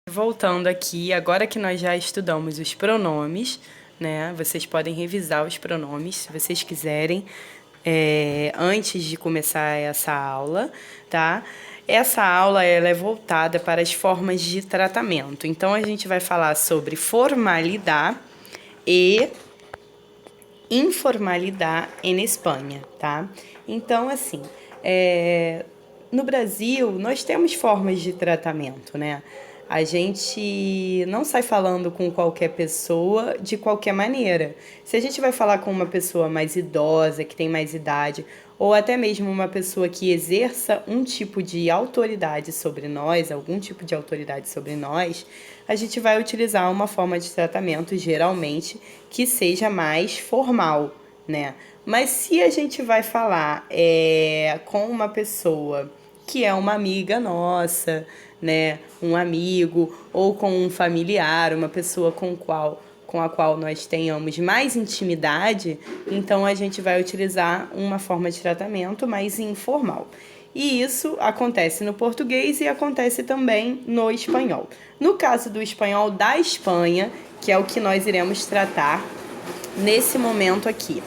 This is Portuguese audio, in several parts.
Voltando aqui, agora que nós já estudamos os pronomes, né? Vocês podem revisar os pronomes, se vocês quiserem, antes de começar essa aula, tá? Essa aula ela é voltada para as formas de tratamento. Então, a gente vai falar sobre formalidade e informalidade em Espanha, tá? Então, assim, no Brasil, nós temos formas de tratamento, né? A gente não sai falando com qualquer pessoa de qualquer maneira. Se a gente vai falar com uma pessoa mais idosa, que tem mais idade, ou até mesmo uma pessoa que exerça um tipo de autoridade sobre nós, algum tipo de autoridade sobre nós, a gente vai utilizar uma forma de tratamento, geralmente, que seja mais formal, né? Mas se a gente vai falar com uma pessoa que é uma amiga nossa, né, um amigo, ou com um familiar, uma pessoa com a qual nós tenhamos mais intimidade, então a gente vai utilizar uma forma de tratamento mais informal. E isso acontece no português e acontece também no espanhol. No caso do espanhol da Espanha, que é o que nós iremos tratar nesse momento aqui,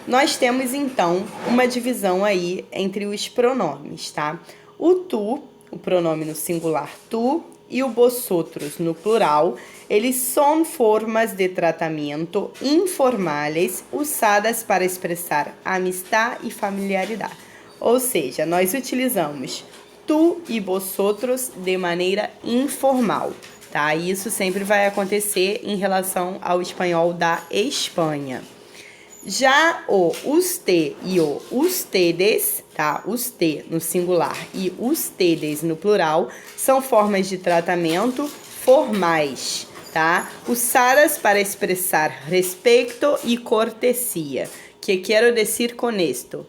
nós temos então uma divisão aí entre os pronomes, tá? O tu, o pronome no singular tu, e o vosotros no plural, eles são formas de tratamento informais usadas para expressar amistade e familiaridade. Ou seja, nós utilizamos tu e vosotros de maneira informal, tá? E isso sempre vai acontecer em relação ao espanhol da Espanha. Já o usted e o ustedes, tá? Usted no singular e ustedes no plural, são formas de tratamento formais, tá? Usadas para expressar respeito e cortesia. Que quero dizer com isto?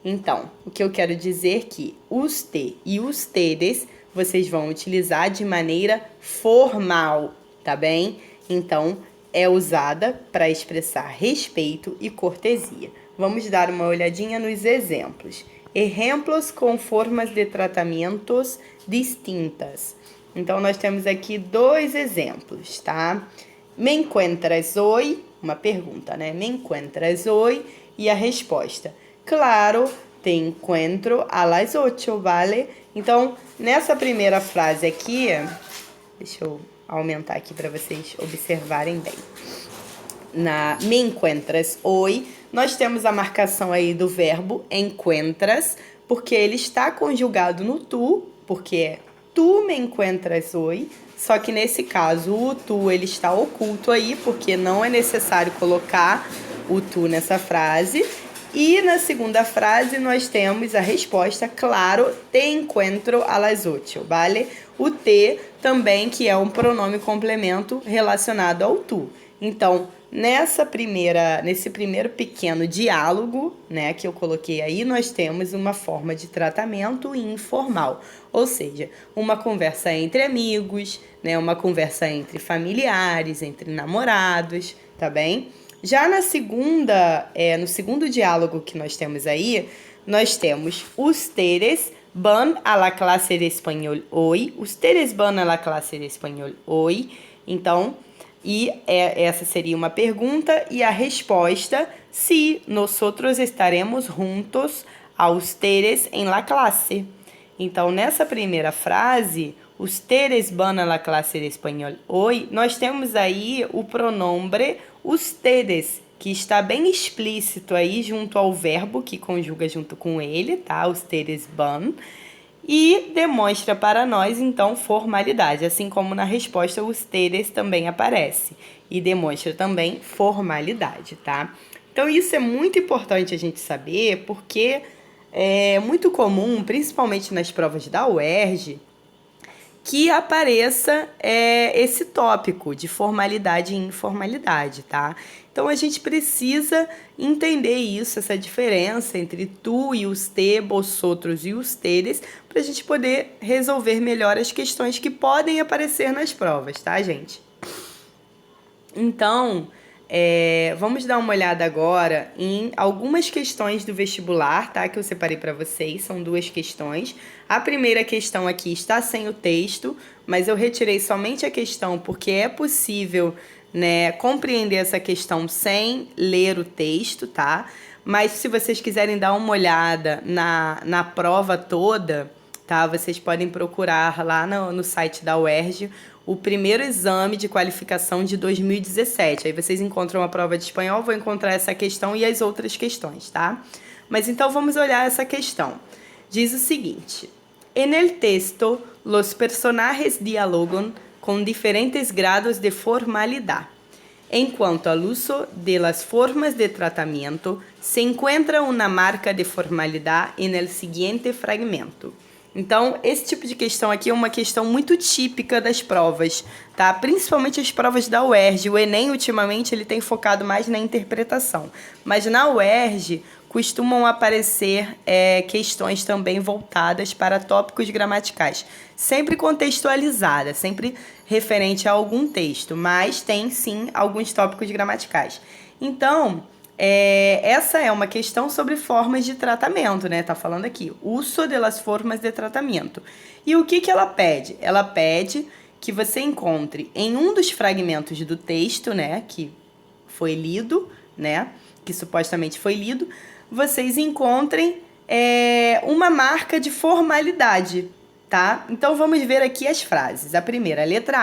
Então, o que eu quero dizer é que usted e ustedes vocês vão utilizar de maneira formal, tá bem? Então, é usada para expressar respeito e cortesia. Vamos dar uma olhadinha nos exemplos. Exemplos com formas de tratamentos distintas. Então, nós temos aqui dois exemplos, tá? Me encuentras hoy? Uma pergunta, né? Me encuentras hoy? E a resposta: claro, te encuentro a las 8, vale? Então, nessa primeira frase aqui, deixa eu aumentar aqui para vocês observarem bem. Na me encuentras hoy, nós temos a marcação aí do verbo encuentras, porque ele está conjugado no tu, porque é tu me encuentras hoy, só que nesse caso o tu ele está oculto aí, porque não é necessário colocar o tu nessa frase. E na segunda frase nós temos a resposta, claro, te encuentro a las 8, vale? O te também, que é um pronome complemento relacionado ao tu. Então, nesse primeiro pequeno diálogo, né, que eu coloquei aí, nós temos uma forma de tratamento informal, ou seja, uma conversa entre amigos, né, uma conversa entre familiares, entre namorados, tá bem? Já no segundo diálogo que nós temos aí, nós temos ustedes van a la clase de español hoy. Ustedes van a la clase de español hoy. Então, essa seria uma pergunta e a resposta, si nosotros estaremos juntos a ustedes en la clase. Então, nessa primeira frase, ustedes van a la clase de español hoy, nós temos aí o pronombre ustedes, que está bem explícito aí junto ao verbo que conjuga junto com ele, tá? Ustedes van. E demonstra para nós, então, formalidade, assim como na resposta ustedes também aparece. E demonstra também formalidade, tá? Então, isso é muito importante a gente saber, porque é muito comum, principalmente nas provas da UERJ, que apareça esse tópico de formalidade e informalidade, tá? Então, a gente precisa entender isso, essa diferença entre tu e os te, vosotros e ustedes, para a gente poder resolver melhor as questões que podem aparecer nas provas, tá, gente? Então, vamos dar uma olhada agora em algumas questões do vestibular, tá? Que eu separei para vocês, são 2 questões. A primeira questão aqui está sem o texto, mas eu retirei somente a questão porque é possível, né, compreender essa questão sem ler o texto, tá? Mas se vocês quiserem dar uma olhada na prova toda, tá? Vocês podem procurar lá no site da UERJ o primeiro exame de qualificação de 2017. Aí vocês encontram a prova de espanhol, vão encontrar essa questão e as outras questões, tá? Mas então vamos olhar essa questão. Diz o seguinte: En el texto, los personajes dialogan con diferentes grados de formalidad. En cuanto al uso de las formas de tratamiento, se encuentra una marca de formalidad en el siguiente fragmento. Então, esse tipo de questão aqui é uma questão muito típica das provas, tá? Principalmente as provas da UERJ. O Enem, ultimamente, ele tem focado mais na interpretação. Mas na UERJ, costumam aparecer questões também voltadas para tópicos gramaticais. Sempre contextualizada, sempre referente a algum texto, mas tem, sim, alguns tópicos gramaticais. Então, essa é uma questão sobre formas de tratamento, né? Tá falando aqui, uso de las formas de tratamento. E o que ela pede? Ela pede que você encontre em um dos fragmentos do texto, né, que foi lido, né, que supostamente foi lido, vocês encontrem uma marca de formalidade, tá? Então, vamos ver aqui as frases. A primeira, letra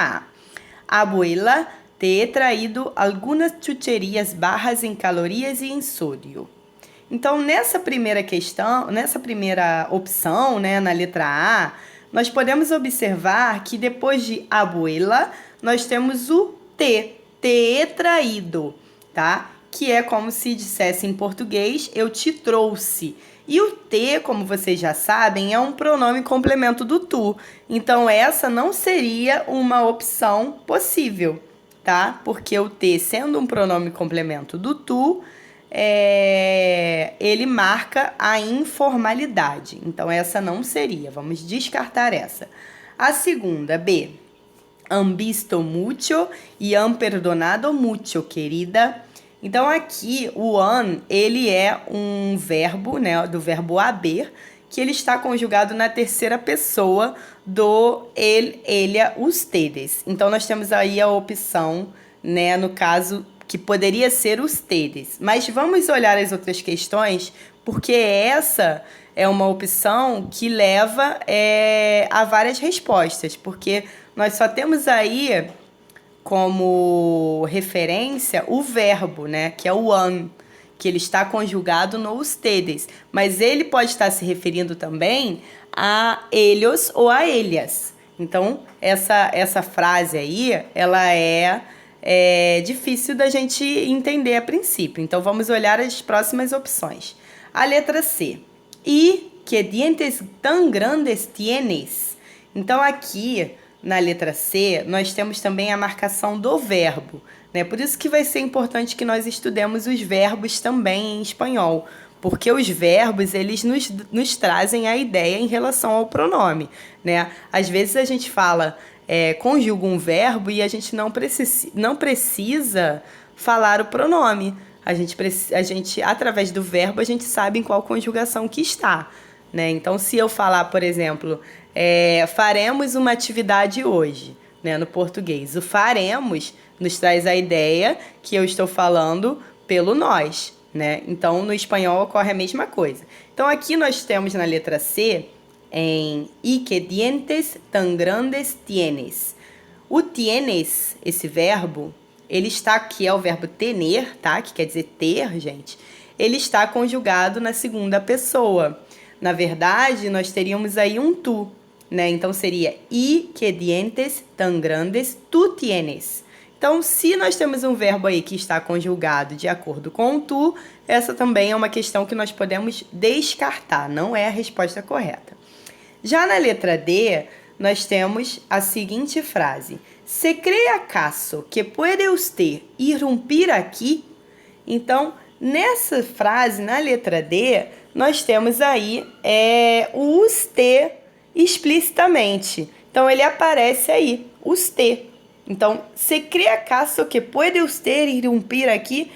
A. Abuela, te he traído algunas chucherías bajas em calorias e em sódio. Então, nessa primeira questão, nessa primeira opção, né, na letra A, nós podemos observar que depois de abuela, nós temos o te he traído, tá? Que é como se dissesse em português, eu te trouxe. E o te, como vocês já sabem, é um pronome complemento do tu. Então, essa não seria uma opção possível, tá? Porque o te, sendo um pronome complemento do tu, ele marca a informalidade. Então, essa não seria. Vamos descartar essa. A segunda, B. Han visto mucho y han perdonado mucho, querida. Então, aqui, o han, ele é um verbo, né, do verbo haber, que ele está conjugado na terceira pessoa do ele, ella, ustedes. Então, nós temos aí a opção, né, no caso, que poderia ser ustedes. Mas vamos olhar as outras questões, porque essa é uma opção que leva a várias respostas, porque nós só temos aí como referência o verbo, né, que é o han, que ele está conjugado no ustedes, mas ele pode estar se referindo também a ellos ou a ellas. Então, essa frase aí, ela é difícil da gente entender a princípio. Então, vamos olhar as próximas opções. A letra C. E que dientes tan grandes tienes? Então, aqui na letra C, nós temos também a marcação do verbo, né? Por isso que vai ser importante que nós estudemos os verbos também em espanhol, porque os verbos, eles nos trazem a ideia em relação ao pronome, né? Às vezes a gente fala, conjuga um verbo e a gente não precisa falar o pronome. A gente, através do verbo, a gente sabe em qual conjugação que está, né? Então, se eu falar, por exemplo, faremos uma atividade hoje, né, no português. O faremos nos traz a ideia que eu estou falando pelo nós, né? Então, no espanhol ocorre a mesma coisa. Então, aqui nós temos na letra C, em y que dientes tan grandes tienes. O tienes, esse verbo, ele está aqui, é o verbo tener, tá? Que quer dizer ter, gente. Ele está conjugado na segunda pessoa. Na verdade, nós teríamos aí um tu, né? Então, seria y que dientes tan grandes tu tienes. Então, se nós temos um verbo aí que está conjugado de acordo com o tu, essa também é uma questão que nós podemos descartar, não é a resposta correta. Já na letra D, nós temos a seguinte frase. ¿Se cree acaso que puede usted irrumpir aqui? Então, nessa frase, na letra D, nós temos aí o usted explicitamente. Então, ele aparece aí, usted, Então, ¿se cree acaso que puede usted irrumpir aqui?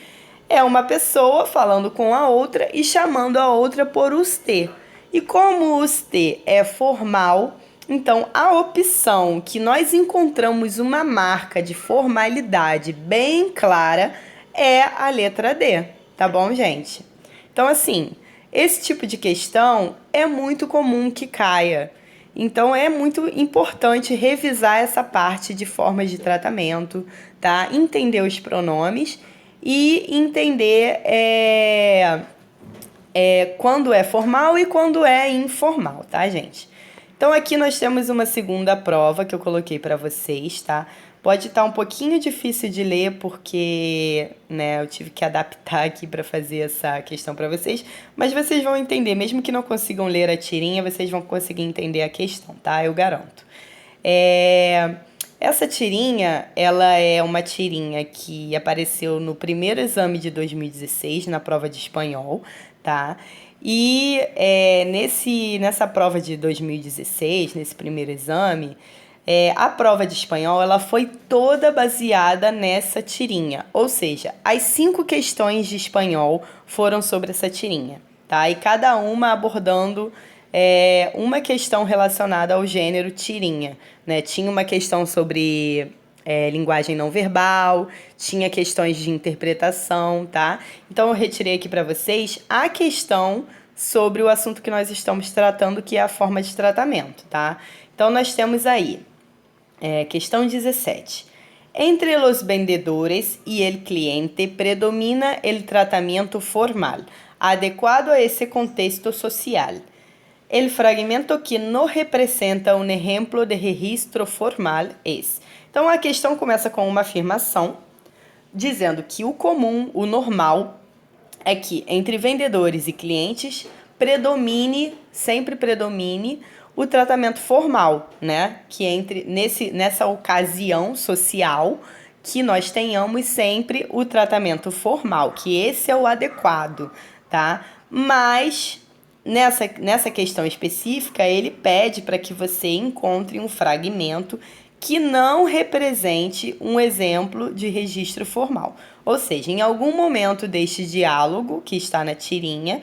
É uma pessoa falando com a outra e chamando a outra por usted. E como usted é formal, então a opção que nós encontramos uma marca de formalidade bem clara é a letra D, tá bom, gente? Então, assim, esse tipo de questão é muito comum que caia. Então, é muito importante revisar essa parte de formas de tratamento, tá? Entender os pronomes e entender quando é formal e quando é informal, tá, gente? Então, aqui nós temos uma segunda prova que eu coloquei para vocês, tá? Pode estar um pouquinho difícil de ler porque, né, eu tive que adaptar aqui para fazer essa questão para vocês, mas vocês vão entender, mesmo que não consigam ler a tirinha, vocês vão conseguir entender a questão, tá? Eu garanto. Essa tirinha, ela é uma tirinha que apareceu no primeiro exame de 2016, na prova de espanhol, tá? E nessa prova de 2016, nesse primeiro exame, a prova de espanhol ela foi toda baseada nessa tirinha. Ou seja, as 5 questões de espanhol foram sobre essa tirinha, tá? E cada uma abordando uma questão relacionada ao gênero tirinha, né? Tinha uma questão sobre linguagem não verbal, tinha questões de interpretação, tá? Então eu retirei aqui para vocês a questão sobre o assunto que nós estamos tratando, que é a forma de tratamento, tá? Então nós temos aí, questão 17. Entre los vendedores y el cliente predomina el tratamiento formal, adecuado a ese contexto social. El fragmento que não representa um exemplo de registro formal é. Então, a questão começa com uma afirmação, dizendo que o comum, o normal, é que entre vendedores e clientes sempre predomine o tratamento formal, né? Que nessa ocasião social, que nós tenhamos sempre o tratamento formal, que esse é o adequado, tá? Mas nessa questão específica, ele pede para que você encontre um fragmento que não represente um exemplo de registro formal. Ou seja, em algum momento deste diálogo, que está na tirinha,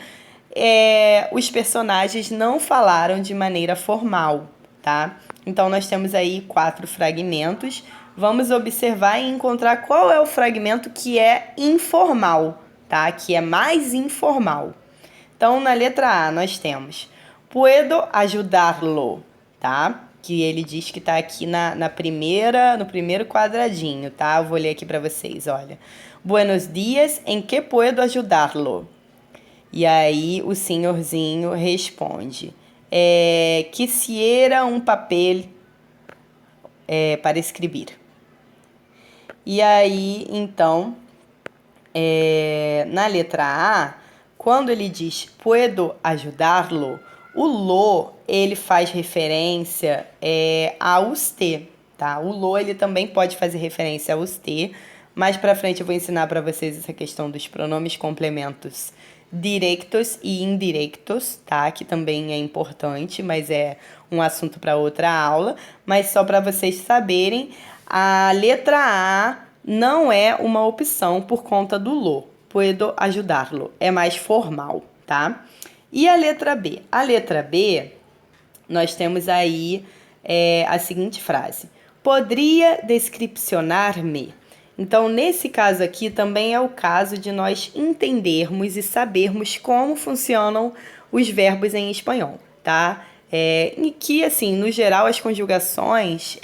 os personagens não falaram de maneira formal, tá? Então, nós temos aí 4 fragmentos. Vamos observar e encontrar qual é o fragmento que é informal, tá? Que é mais informal. Então, na letra A, nós temos puedo ayudarlo, tá? Que ele diz que tá aqui no primeiro quadradinho, tá? Eu vou ler aqui para vocês, olha. Buenos dias, ¿en qué puedo ayudarlo? E aí o senhorzinho responde, quisiera um papel para escrever. E aí, então, na letra A, quando ele diz puedo ayudarlo, o lo, ele faz referência a usted, tá? O lo, ele também pode fazer referência a usted. Mais pra frente eu vou ensinar para vocês essa questão dos pronomes complementos directos e indirectos, tá? Que também é importante, mas é um assunto para outra aula. Mas só para vocês saberem, a letra A não é uma opção por conta do lo. Puedo ayudarlo. É mais formal, tá? E a letra B? A letra B, nós temos aí a seguinte frase. Poderia descripcionar-me? Então, nesse caso aqui, também é o caso de nós entendermos e sabermos como funcionam os verbos em espanhol, tá? E que, assim, no geral, as conjugações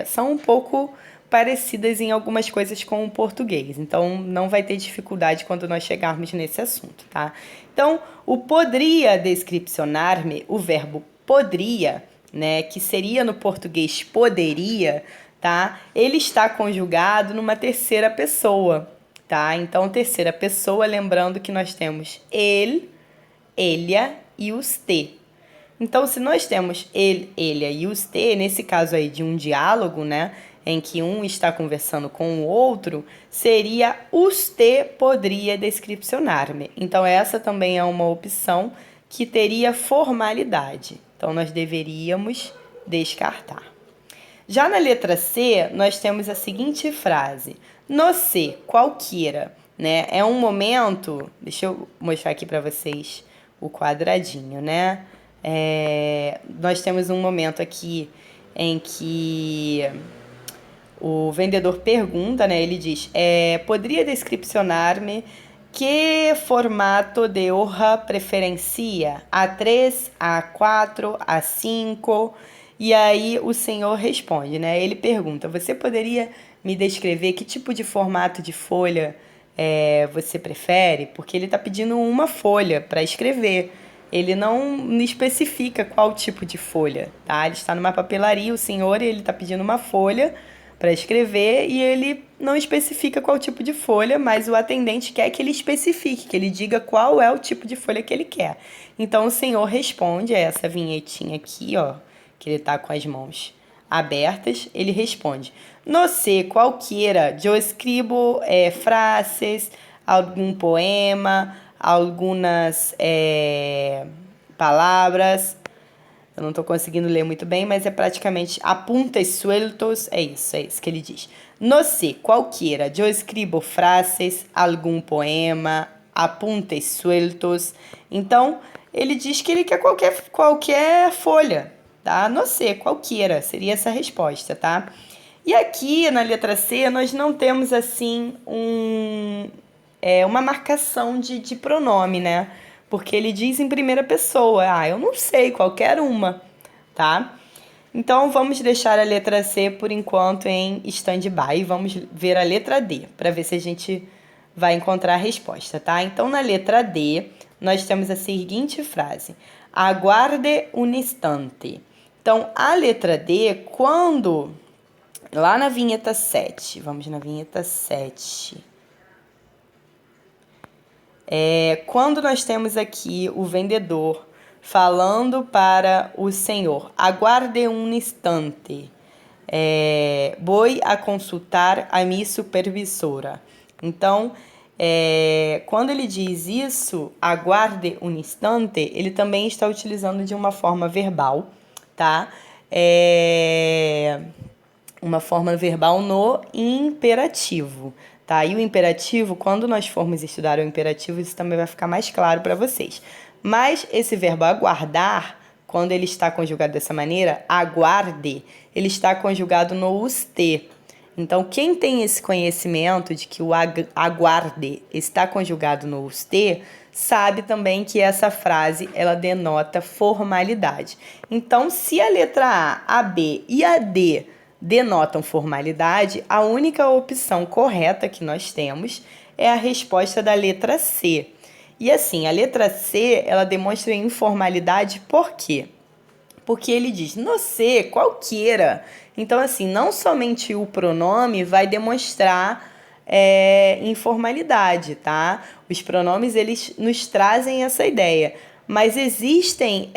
são um pouco parecidas em algumas coisas com o português. Então, não vai ter dificuldade quando nós chegarmos nesse assunto, tá? Então, o poderia descripcionar-me, o verbo poderia, né, que seria no português poderia, tá? Ele está conjugado numa terceira pessoa, tá? Então, terceira pessoa, lembrando que nós temos ele, ella e usted. Então, se nós temos ele, ella e usted, nesse caso aí de um diálogo, né, em que um está conversando com o outro, seria usted poderia descripcionar-me. Então, essa também é uma opção que teria formalidade. Então, nós deveríamos descartar. Já na letra C, nós temos a seguinte frase: no C, qualquer, né? É um momento, deixa eu mostrar aqui para vocês o quadradinho, né? Nós temos um momento aqui em que o vendedor pergunta, né? Ele diz: poderia descricionar-me que formato de hoja preferencia? A3, A4, A5? E aí o senhor responde, né? Ele pergunta: você poderia me descrever que tipo de formato de folha você prefere? Porque ele está pedindo uma folha para escrever. Ele não especifica qual tipo de folha, tá? Ele está numa papelaria, o senhor, e ele está pedindo uma folha para escrever e ele não especifica qual tipo de folha, mas o atendente quer que ele especifique, que ele diga qual é o tipo de folha que ele quer. Então o senhor responde a essa vinhetinha aqui, ó, que ele tá com as mãos abertas, ele responde: no sé qualquer, eu escrevo frases, algum poema, algumas palavras. Eu não estou conseguindo ler muito bem, mas é praticamente apuntes sueltos, é isso que ele diz. No sé qualquer, eu escrevo frases, algum poema, apuntes sueltos. Então, ele diz que ele quer qualquer folha, tá? No sé qualquer, seria essa resposta, tá? E aqui na letra C, nós não temos assim uma marcação de pronome, né? Porque ele diz em primeira pessoa. Ah, eu não sei, qualquer uma, tá? Então, vamos deixar a letra C, por enquanto, em stand-by. E vamos ver a letra D, para ver se a gente vai encontrar a resposta, tá? Então, na letra D, nós temos a seguinte frase: aguarde um instante. Então, a letra D, quando... Lá na vinheta 7, vamos na vinheta 7... quando nós temos aqui o vendedor falando para o senhor: aguarde um instante, vou a consultar a minha supervisora. Então, quando ele diz isso, aguarde um instante, ele também está utilizando de uma forma verbal, tá? Uma forma verbal no imperativo, tá? E o imperativo, quando nós formos estudar o imperativo, isso também vai ficar mais claro para vocês. Mas esse verbo aguardar, quando ele está conjugado dessa maneira, aguarde, ele está conjugado no ust. Então, quem tem esse conhecimento de que o aguarde está conjugado no ust, sabe também que essa frase, ela denota formalidade. Então, se a letra A B e a D denotam formalidade, a única opção correta que nós temos é a resposta da letra C. E assim, a letra C, ela demonstra informalidade por quê? Porque ele diz no sé qualquer. Então, assim, não somente o pronome vai demonstrar informalidade, tá? Os pronomes, eles nos trazem essa ideia. Mas existem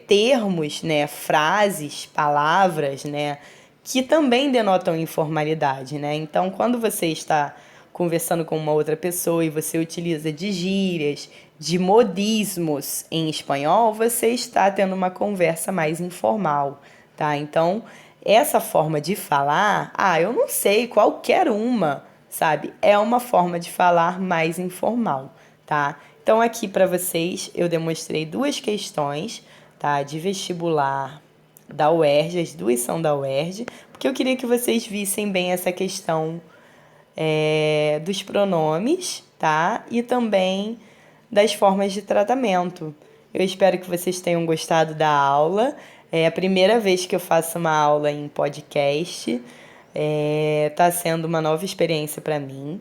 termos, né, frases, palavras, né, que também denotam informalidade, né? Então, quando você está conversando com uma outra pessoa e você utiliza de gírias, de modismos em espanhol, você está tendo uma conversa mais informal, tá? Então, essa forma de falar, eu não sei, qualquer uma, sabe? É uma forma de falar mais informal, tá? Então, aqui para vocês, eu demonstrei 2 questões, tá? De vestibular da UERJ, as 2 são da UERJ, porque eu queria que vocês vissem bem essa questão dos pronomes, tá? E também das formas de tratamento. Eu espero que vocês tenham gostado da aula. É a primeira vez que eu faço uma aula em podcast. Tá sendo uma nova experiência para mim.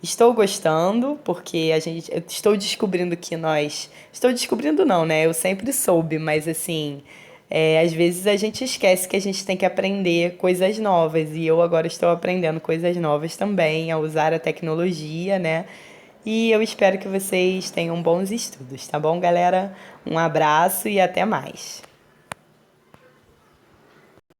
Estou gostando, porque eu estou descobrindo que nós... Estou descobrindo não, né? Eu sempre soube, mas assim... às vezes a gente esquece que a gente tem que aprender coisas novas. E eu agora estou aprendendo coisas novas também, a usar a tecnologia, né? E eu espero que vocês tenham bons estudos, tá bom, galera? Um abraço e até mais.